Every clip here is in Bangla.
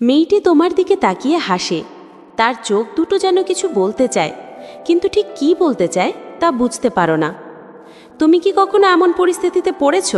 মেয়েটি তোমার দিকে তাকিয়ে হাসে। তার চোখ দুটো যেন কিছু বলতে চায়, কিন্তু ঠিক কী বলতে চায় তা বুঝতে পারো না। তুমি কি কখনো এমন পরিস্থিতিতে পড়েছ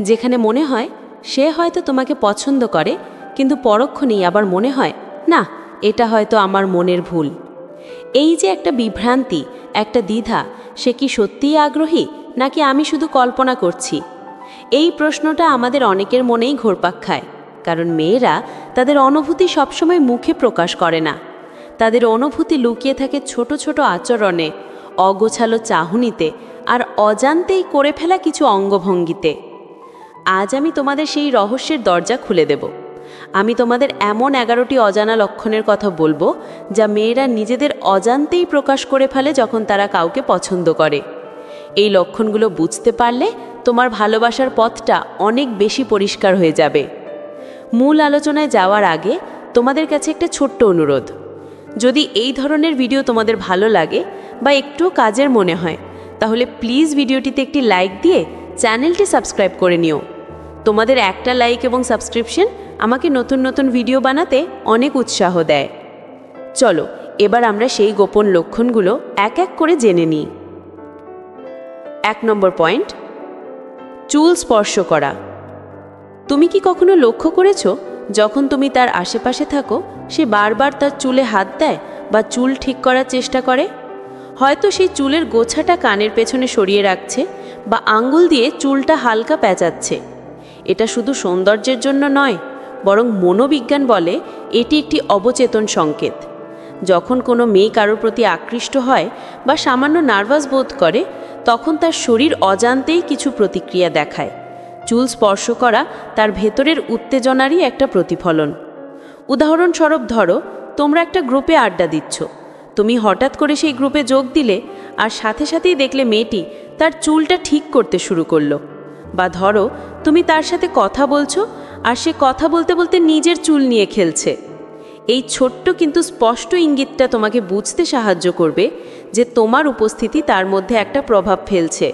যেখানে মনে হয় সে হয়তো তোমাকে পছন্দ করে, কিন্তু পরক্ষণেই আবার মনে হয় না, এটা হয়তো আমার মনের ভুল। এই যে একটা বিভ্রান্তি, একটা দ্বিধা, সে কি সত্যিই আগ্রহী নাকি আমি শুধু কল্পনা করছি? এই প্রশ্নটা আমাদের অনেকের মনেই ঘুরপাক খায়, কারণ মেয়েরা তাদের অনুভূতি সবসময় মুখে প্রকাশ করে না। তাদের অনুভূতি লুকিয়ে থাকে ছোট ছোট আচরণে, অগোছালো চাহনিতে আর অজান্তেই করে ফেলা কিছু অঙ্গভঙ্গিতে। আজ আমি তোমাদের সেই রহস্যের দরজা খুলে দেব। আমি তোমাদের এমন 11টি অজানা লক্ষণের কথা বলবো, যা মেয়েরা নিজেদের অজান্তেই প্রকাশ করে ফেলে যখন তারা কাউকে পছন্দ করে। এই লক্ষণগুলো বুঝতে পারলে তোমার ভালোবাসার পথটা অনেক বেশি পরিষ্কার হয়ে যাবে। মূল আলোচনায় যাওয়ার আগে তোমাদের কাছে একটা ছোট্ট অনুরোধ। যদি এই ধরনের ভিডিও তোমাদের ভালো লাগে বা একটু কাজের মনে হয়, তাহলে প্লিজ ভিডিওটিতে একটি লাইক দিয়ে চ্যানেলটি সাবস্ক্রাইব করে নিও। তোমাদের একটা লাইক এবং সাবস্ক্রিপশন আমাকে নতুন নতুন ভিডিও বানাতে অনেক উৎসাহ দেয়। চলো এবার আমরা সেই গোপন লক্ষণগুলো এক এক করে জেনে নিই। 1 নম্বর পয়েন্ট, চুল স্পর্শ করা। তুমি কি কখনো লক্ষ্য করেছো, যখন তুমি তার আশেপাশে থাকো সে বারবার তার চুলে হাত দেয় বা চুল ঠিক করার চেষ্টা করে? হয়তো সেই চুলের গোছাটা কানের পেছনে সরিয়ে রাখছে বা আঙ্গুল দিয়ে চুলটা হালকা প্যাঁচাচ্ছে। এটা শুধু সৌন্দর্যের জন্য নয়, বরং মনোবিজ্ঞান বলে এটি একটি অবচেতন সংকেত। যখন কোনো মেয়ে কারোর প্রতি আকৃষ্ট হয় বা সামান্য নার্ভাস বোধ করে, তখন তার শরীর অজান্তেই কিছু প্রতিক্রিয়া দেখায়। চুল স্পর্শ করা তার ভেতরের উত্তেজনারই একটা প্রতিফলন। উদাহরণস্বরূপ ধরো, তোমরা একটা গ্রুপে আড্ডা দিচ্ছ। তুমি হঠাৎ করে সেই গ্রুপে যোগ দিলে আর সাথে সাথেই দেখলে মেয়েটি তার চুলটা ঠিক করতে শুরু করলো। বা ধরো, তুমি তার সাথে কথা বলছো আর সে কথা বলতে বলতে নিজের চুল নিয়ে খেলছে। এই ছোট্ট কিন্তু স্পষ্ট ইঙ্গিতটা তোমাকে বুঝতে সাহায্য করবে যে তোমার উপস্থিতি তার মধ্যে একটা প্রভাব ফেলছে।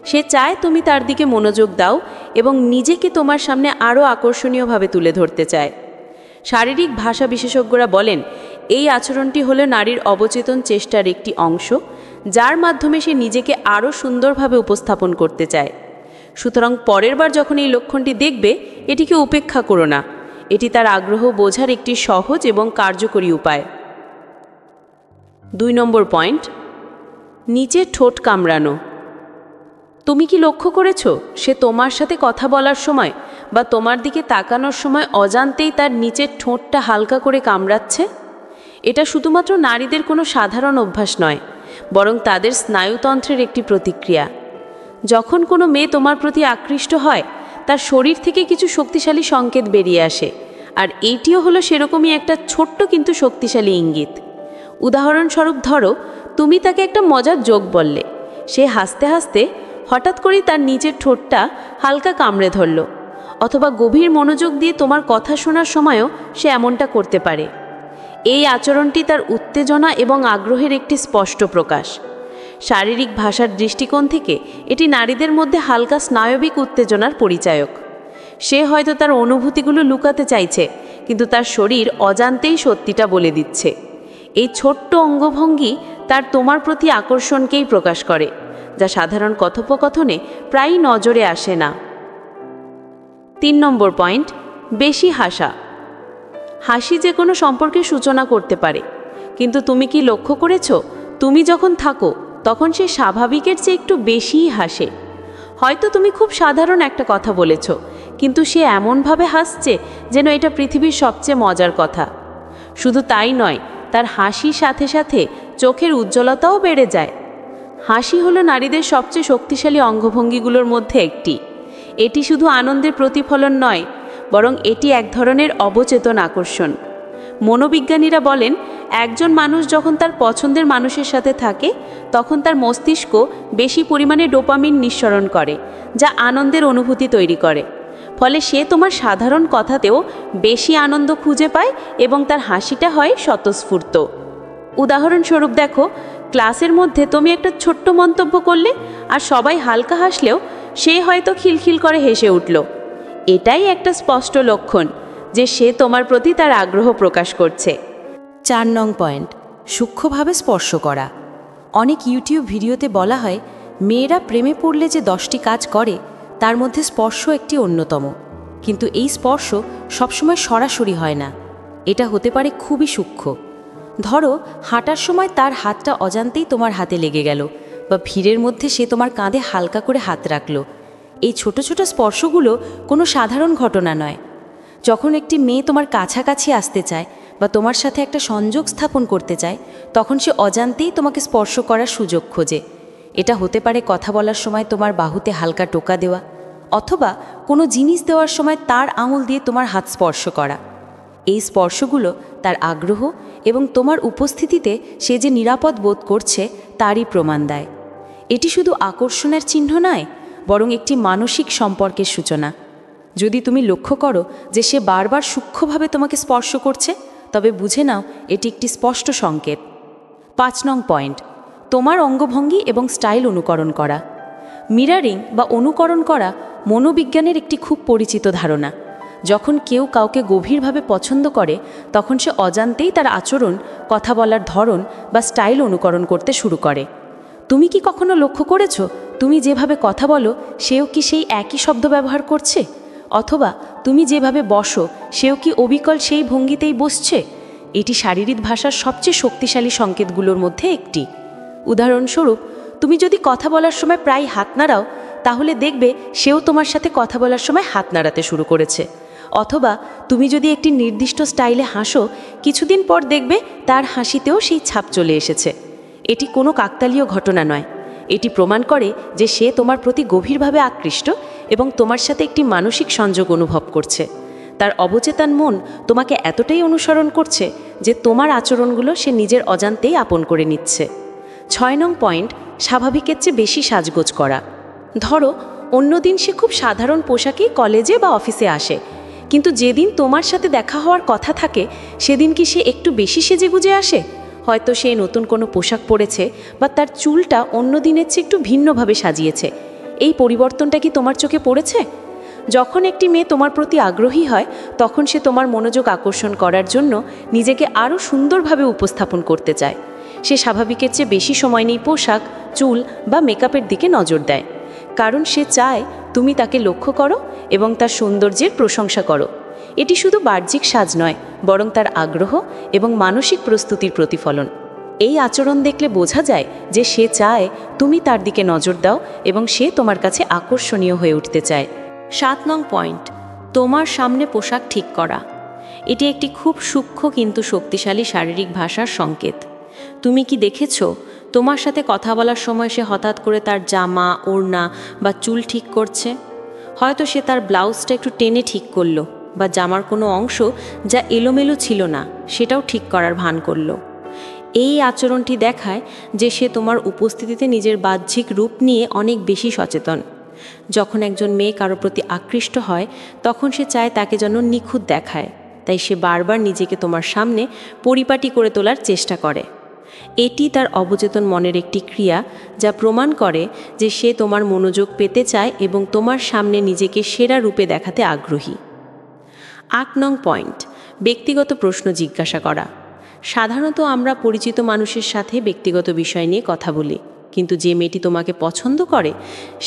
সে চায় তুমি তার দিকে মনোযোগ দাও এবং নিজেকে তোমার সামনে আরও আকর্ষণীয়ভাবে তুলে ধরতে চায়। শারীরিক ভাষা বিশেষজ্ঞরা বলেন, এই আচরণটি হলো নারীর অবচেতন চেষ্টার একটি অংশ, যার মাধ্যমে সে নিজেকে আরও সুন্দরভাবে উপস্থাপন করতে চায়। সুতরাং পরের বার যখন এই লক্ষণটি দেখবে, এটিকে উপেক্ষা করো না। এটি তার আগ্রহ বোঝার একটি সহজ এবং কার্যকরী উপায়। 2 নম্বর পয়েন্ট, নিচে ঠোঁট কামড়ানো। তুমি কি লক্ষ্য করেছো, সে তোমার সাথে কথা বলার সময় বা তোমার দিকে তাকানোর সময় অজান্তেই তার নিচের ঠোঁটটা হালকা করে কামড়াচ্ছে? এটা শুধুমাত্র নারীদের কোনো সাধারণ অভ্যাস নয়, বরং তাদের স্নায়ুতন্ত্রের একটি প্রতিক্রিয়া। যখন কোনো মেয়ে তোমার প্রতি আকৃষ্ট হয়, তার শরীর থেকে কিছু শক্তিশালী সংকেত বেরিয়ে আসে, আর এটিও হলো সেরকমই একটা ছোট্ট কিন্তু শক্তিশালী ইঙ্গিত। উদাহরণস্বরূপ ধরো, তুমি তাকে একটা মজার জোক বললে। সে হাসতে হাসতে হঠাৎ করেই তার নিচের ঠোঁটটা হালকা কামড়ে ধরল, অথবা গভীর মনোযোগ দিয়ে তোমার কথা শোনার সময়ও সে এমনটা করতে পারে। এই আচরণটি তার উত্তেজনা এবং আগ্রহের একটি স্পষ্ট প্রকাশ। শারীরিক ভাষার দৃষ্টিকোণ থেকে এটি নারীদের মধ্যে হালকা স্নায়বিক উত্তেজনার পরিচায়ক। সে হয়তো তার অনুভূতিগুলো লুকাতে চাইছে, কিন্তু তার শরীর অজান্তেই সত্যিটা বলে দিচ্ছে। এই ছোট্ট অঙ্গভঙ্গি তার তোমার প্রতি আকর্ষণকেই প্রকাশ করে, যা সাধারণ কথোপকথনে প্রায়ই নজরে আসে না। 3 নম্বর পয়েন্ট, বেশি হাসা। হাসি যে কোনো সম্পর্কের সূচনা করতে পারে, কিন্তু তুমি কি লক্ষ্য করেছো, তুমি যখন থাকো তখন সে স্বাভাবিকের চেয়ে একটু বেশিই হাসে। হয়তো তুমি খুব সাধারণ একটা কথা বলেছ, কিন্তু সে এমনভাবে হাসছে যেন এটা পৃথিবীর সবচেয়ে মজার কথা। শুধু তাই নয়, তার হাসির সাথে সাথে চোখের উজ্জ্বলতাও বেড়ে যায়। হাসি হলো নারীদের সবচেয়ে শক্তিশালী অঙ্গভঙ্গিগুলোর মধ্যে একটি। এটি শুধু আনন্দের প্রতিফলন নয়, বরং এটি এক ধরনের অবচেতন আকর্ষণ। মনোবিজ্ঞানীরা বলেন, একজন মানুষ যখন তার পছন্দের মানুষের সাথে থাকে, তখন তার মস্তিষ্ক বেশি পরিমাণে ডোপামিন নিঃসরণ করে, যা আনন্দের অনুভূতি তৈরি করে। ফলে সে তোমার সাধারণ কথাতেও বেশি আনন্দ খুঁজে পায় এবং তার হাসিটা হয় স্বতঃস্ফূর্ত। উদাহরণস্বরূপ দেখো, ক্লাসের মধ্যে তুমি একটা ছোট্ট মন্তব্য করলে আর সবাই হালকা হাসলেও সে হয়তো খিলখিল করে হেসে উঠল। এটাই একটা স্পষ্ট লক্ষণ, যে সে তোমার প্রতি তার আগ্রহ প্রকাশ করছে। 4 নং পয়েন্ট, সূক্ষ্মভাবে স্পর্শ করা। অনেক ইউটিউব ভিডিওতে বলা হয় মেয়েরা প্রেমে পড়লে যে 10টি কাজ করে তার মধ্যে স্পর্শ একটি অন্যতম। কিন্তু এই স্পর্শ সবসময় সরাসরি হয় না, এটা হতে পারে খুবই সূক্ষ্ম। ধরো হাঁটার সময় তার হাতটা অজান্তেই তোমার হাতে লেগে গেল, বা ভিড়ের মধ্যে সে তোমার কাঁধে হালকা করে হাত রাখলো। এই ছোট ছোট স্পর্শগুলো কোনো সাধারণ ঘটনা নয়। যখন একটি মেয়ে তোমার কাছাকাছি আসতে চায় বা তোমার সাথে একটা সংযোগ স্থাপন করতে চায়, তখন সে অজান্তেই তোমাকে স্পর্শ করার সুযোগ খোঁজে। এটা হতে পারে কথা বলার সময় তোমার বাহুতে হালকা টোকা দেওয়া, অথবা কোনো জিনিস দেওয়ার সময় তার আঙুল দিয়ে তোমার হাত স্পর্শ করা। এই স্পর্শগুলো তার আগ্রহ এবং তোমার উপস্থিতিতে সে যে নিরাপদ বোধ করছে তারই প্রমাণ দেয়। এটি শুধু আকর্ষণের চিহ্ন নয়, বরং একটি মানসিক সম্পর্কের সূচনা। যদি তুমি লক্ষ্য করো যে সে বারবার সূক্ষ্মভাবে তোমাকে স্পর্শ করছে, তবে বুঝে নাও এটি একটি স্পষ্ট সংকেত। 5 নং পয়েন্ট, তোমার অঙ্গভঙ্গি এবং স্টাইল অনুকরণ করা। মিরারিং বা অনুকরণ করা মনোবিজ্ঞানের একটি খুব পরিচিত ধারণা। যখন কেউ কাউকে গভীরভাবে পছন্দ করে, তখন সে অজান্তেই তার আচরণ, কথা বলার ধরন বা স্টাইল অনুকরণ করতে শুরু করে। তুমি কি কখনো লক্ষ্য করেছো তুমি যেভাবে কথা বলো সেও কি সেই একই শব্দ ব্যবহার করছে? অথবা তুমি যেভাবে বসো সেও কি অবিকল সেই ভঙ্গিতেই বসছে? এটি শারীরিক ভাষার সবচেয়ে শক্তিশালী সংকেতগুলোর মধ্যে একটি। উদাহরণস্বরূপ, তুমি যদি কথা বলার সময় প্রায় হাত নাড়াও, তাহলে দেখবে সেও তোমার সাথে কথা বলার সময় হাত নাড়াতে শুরু করেছে। অথবা তুমি যদি একটি নির্দিষ্ট স্টাইলে হাসো, কিছুদিন পর দেখবে তার হাসিতেও সেই ছাপ চলে এসেছে। এটি কোনো কাকতালীয় ঘটনা নয়, এটি প্রমাণ করে যে সে তোমার প্রতি গভীরভাবে আকৃষ্ট এবং তোমার সাথে একটি মানসিক সংযোগ অনুভব করছে। তার অবচেতন মন তোমাকে এতটাই অনুসরণ করছে যে তোমার আচরণগুলো সে নিজের অজান্তেই আপন করে নিচ্ছে। 6 নং পয়েন্ট, স্বাভাবিকের চেয়ে বেশি সাজগোজ করা। ধরো অন্যদিন সে খুব সাধারণ পোশাকেই কলেজে বা অফিসে আসে, কিন্তু যেদিন তোমার সাথে দেখা হওয়ার কথা থাকে সেদিন কি সে একটু বেশি সেজেগুজে আসে? হয়তো সে নতুন কোনো পোশাক পরেছে বা তার চুলটা অন্য দিনের চেয়ে একটু ভিন্নভাবে সাজিয়েছে। এই পরিবর্তনটা কি তোমার চোখে পড়েছে? যখন একটি মেয়ে তোমার প্রতি আগ্রহী হয়, তখন সে তোমার মনোযোগ আকর্ষণ করার জন্য নিজেকে আরও সুন্দরভাবে উপস্থাপন করতে চায়। সে স্বাভাবিকের চেয়ে বেশি সময় নিয়ে পোশাক, চুল বা মেকআপের দিকে নজর দেয়, কারণ সে চায় তুমি তাকে লক্ষ্য করো এবং তার সৌন্দর্যের প্রশংসা করো। এটি শুধু বাহ্যিক সাজ নয়, বরং তার আগ্রহ এবং মানসিক প্রস্তুতির প্রতিফলন। এই আচরণ দেখলে বোঝা যায় যে সে চায় তুমি তার দিকে নজর দাও এবং সে তোমার কাছে আকর্ষণীয় হয়ে উঠতে চায়। 7 নং পয়েন্ট, তোমার সামনে পোশাক ঠিক করা। এটি একটি খুব সূক্ষ্ম কিন্তু শক্তিশালী শারীরিক ভাষার সংকেত। তুমি কি দেখেছো তোমার সাথে কথা বলার সময় সে হঠাৎ করে তার জামা, ওড়না বা চুল ঠিক করছে? হয়তো সে তার ব্লাউজটা একটু টেনে ঠিক করলো, বা জামার কোনো অংশ যা এলোমেলো ছিল না সেটাও ঠিক করার ভান করলো। এই আচরণটি দেখায় যে সে তোমার উপস্থিতিতে নিজের বাহ্যিক রূপ নিয়ে অনেক বেশি সচেতন। যখন একজন মেয়ে কারো প্রতি আকৃষ্ট হয়, তখন সে চায় তাকে যেন নিখুঁত দেখায়, তাই সে বারবার নিজেকে তোমার সামনে পরিপাটি করে তোলার চেষ্টা করে। এটি তার অবচেতন মনের একটি ক্রিয়া, যা প্রমাণ করে যে সে তোমার মনোযোগ পেতে চায় এবং তোমার সামনে নিজেকে সেরা রূপে দেখাতে আগ্রহী। 8 নং পয়েন্ট, ব্যক্তিগত প্রশ্ন জিজ্ঞাসা করা। সাধারণত আমরা পরিচিত মানুষের সাথে ব্যক্তিগত বিষয় নিয়ে কথা বলি, কিন্তু যে মেয়েটি তোমাকে পছন্দ করে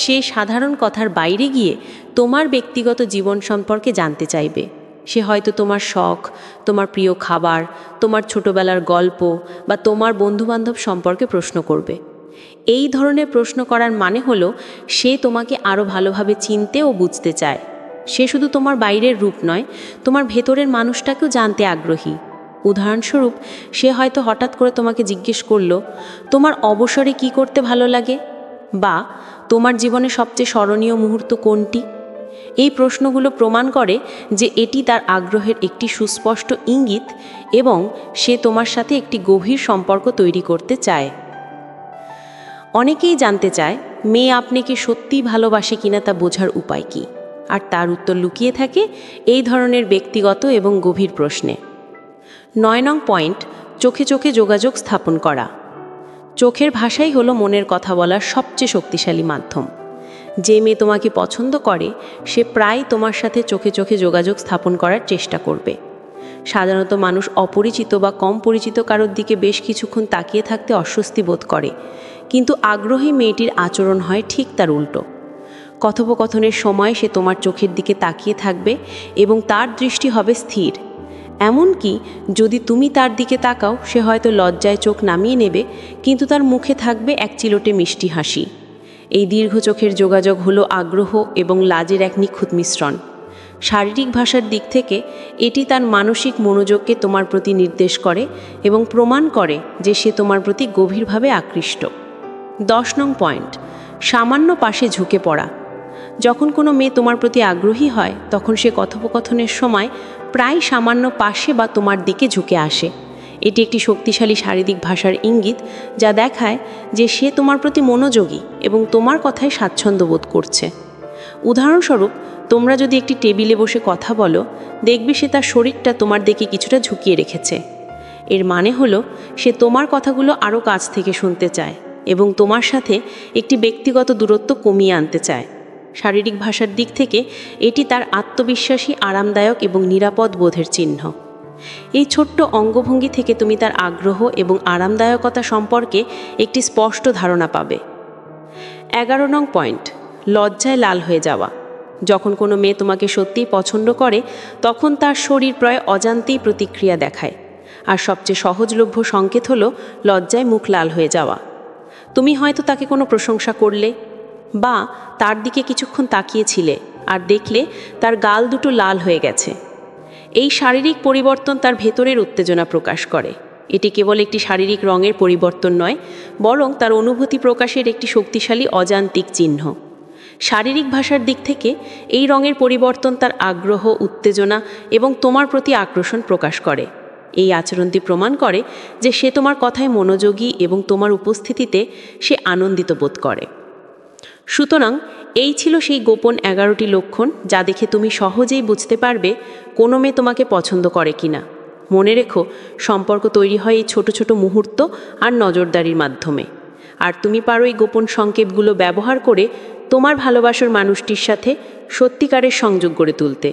সে সাধারণ কথার বাইরে গিয়ে তোমার ব্যক্তিগত জীবন সম্পর্কে জানতে চাইবে। সে হয়তো তোমার শখ, তোমার প্রিয় খাবার, তোমার ছোটবেলার গল্প বা তোমার বন্ধুবান্ধব সম্পর্কে প্রশ্ন করবে। এই ধরনের প্রশ্ন করার মানে হলো সে তোমাকে আরও ভালোভাবে চিনতে ও বুঝতে চায়। সে শুধু তোমার বাইরের রূপ নয়, তোমার ভেতরের মানুষটাকেও জানতে আগ্রহী। উদাহরণস্বরূপ, সে হয়তো হঠাৎ করে তোমাকে জিজ্ঞেস করলো তোমার অবসরে কি করতে ভালো লাগে, বা তোমার জীবনে সবচেয়ে স্মরণীয় মুহূর্ত কোনটি। এই প্রশ্নগুলো প্রমাণ করে যে এটি তার আগ্রহের একটি সুস্পষ্ট ইঙ্গিত এবং সে তোমার সাথে একটি গভীর সম্পর্ক তৈরি করতে চায়। অনেকেই জানতে চায় মেয়ে আপনাকে সত্যিই ভালোবাসে কিনা তা বোঝার উপায় কী, আর তার উত্তর লুকিয়ে থাকে এই ধরনের ব্যক্তিগত এবং গভীর প্রশ্নে। 9 নং পয়েন্ট, চোখে চোখে যোগাযোগ স্থাপন করা। চোখের ভাষাই হলো মনের কথা বলার সবচেয়ে শক্তিশালী মাধ্যম। যে মেয়ে তোমাকে পছন্দ করে সে প্রায় তোমার সাথে চোখে চোখে যোগাযোগ স্থাপন করার চেষ্টা করবে। সাধারণত মানুষ অপরিচিত বা কম পরিচিত কারোর দিকে বেশ কিছুক্ষণ তাকিয়ে থাকতে অস্বস্তি বোধ করে, কিন্তু আগ্রহী মেয়েটির আচরণ হয় ঠিক তার উল্টো। কথোপকথনের সময় সে তোমার চোখের দিকে তাকিয়ে থাকবে এবং তার দৃষ্টি হবে স্থির। এমনকি যদি তুমি তার দিকে তাকাও, সে হয়তো লজ্জায় চোখ নামিয়ে নেবে, কিন্তু তার মুখে থাকবে এক চিলটে মিষ্টি হাসি। এই দীর্ঘ চোখের যোগাযোগ হলো আগ্রহ এবং লাজের এক নিখুঁত মিশ্রণ। শারীরিক ভাষার দিক থেকে এটি তার মানসিক মনোযোগকে তোমার প্রতি নির্দেশ করে এবং প্রমাণ করে যে সে তোমার প্রতি গভীরভাবে আকৃষ্ট। 10 নং পয়েন্ট, সামান্য পাশে ঝুঁকে পড়া। যখন কোনো মেয়ে তোমার প্রতি আগ্রহী হয় তখন সে কথোপকথনের সময় প্রায় সামান্য পাশে বা তোমার দিকে ঝুঁকে আসে। এটি একটি শক্তিশালী শারীরিক ভাষার ইঙ্গিত যা দেখায় যে সে তোমার প্রতি মনোযোগী এবং তোমার কথায় স্বাচ্ছন্দ্য বোধ করছে। উদাহরণস্বরূপ, তোমরা যদি একটি টেবিলে বসে কথা বলো, দেখবে সে তার শরীরটা তোমার দিকে কিছুটা ঝুঁকিয়ে রেখেছে। এর মানে হলো সে তোমার কথাগুলো আরও কাছ থেকে শুনতে চায় এবং তোমার সাথে একটি ব্যক্তিগত দূরত্ব কমিয়ে আনতে চায়। শারীরিক ভাষার দিক থেকে এটি তার আত্মবিশ্বাসী, আরামদায়ক এবং নিরাপদ বোধের চিহ্ন। এই ছোট্ট অঙ্গভঙ্গি থেকে তুমি তার আগ্রহ এবং আরামদায়কতা সম্পর্কে একটি স্পষ্ট ধারণা পাবে। 11 নং পয়েন্ট, লজ্জায় লাল হয়ে যাওয়া। যখন কোনো মেয়ে তোমাকে সত্যিই পছন্দ করে তখন তার শরীর প্রায় অজান্তেই প্রতিক্রিয়া দেখায়, আর সবচেয়ে সহজলভ্য সংকেত হলো লজ্জায় মুখ লাল হয়ে যাওয়া। তুমি হয়তো তাকে কোনো প্রশংসা করলে বা তার দিকে কিছুক্ষণ তাকিয়েছিলে আর দেখলে তার গাল দুটো লাল হয়ে গেছে। এই শারীরিক পরিবর্তন তার ভেতরের উত্তেজনা প্রকাশ করে। এটি কেবল একটি শারীরিক রঙের পরিবর্তন নয়, বরং তার অনুভূতি প্রকাশের একটি শক্তিশালী অযান্ত্রিক চিহ্ন। শারীরিক ভাষার দিক থেকে এই রঙের পরিবর্তন তার আগ্রহ, উত্তেজনা এবং তোমার প্রতি আকর্ষণ প্রকাশ করে। এই আচরণটি প্রমাণ করে যে সে তোমার কথায় মনোযোগী এবং তোমার উপস্থিতিতে সে আনন্দিত বোধ করে। সুতরাং এই ছিল সেই গোপন 11টি লক্ষণ যা দেখে তুমি সহজেই বুঝতে পারবে কোনো মেয়ে তোমাকে পছন্দ করে কিনা। মনে রেখো, সম্পর্ক তৈরি হয় এই ছোট ছোট মুহূর্ত আর নজরদারির মাধ্যমে, আর তুমি পারো এই গোপন সংকেতগুলো ব্যবহার করে তোমার ভালোবাসার মানুষটির সাথে সত্যিকারের সংযোগ গড়ে তুলতে।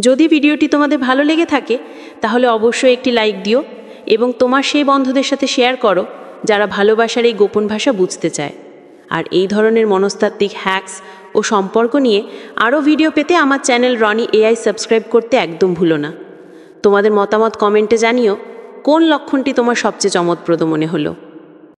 যদি ভিডিওটি তোমাদের ভালো লেগে থাকে তাহলে অবশ্যই একটি লাইক দিও এবং তোমার সেই বন্ধুদের সাথে শেয়ার করো যারা ভালোবাসার এই গোপন ভাষা বুঝতে চায়। আর এই ধরনের মনস্তাত্ত্বিক হ্যাকস ও সম্পর্ক নিয়ে আরও ভিডিও পেতে আমার চ্যানেল রনি এআই সাবস্ক্রাইব করতে একদম ভুলো না। তোমাদের মতামত কমেন্টে জানিও কোন লক্ষণটি তোমার সবচেয়ে চমৎপ্রদ মনে হলো।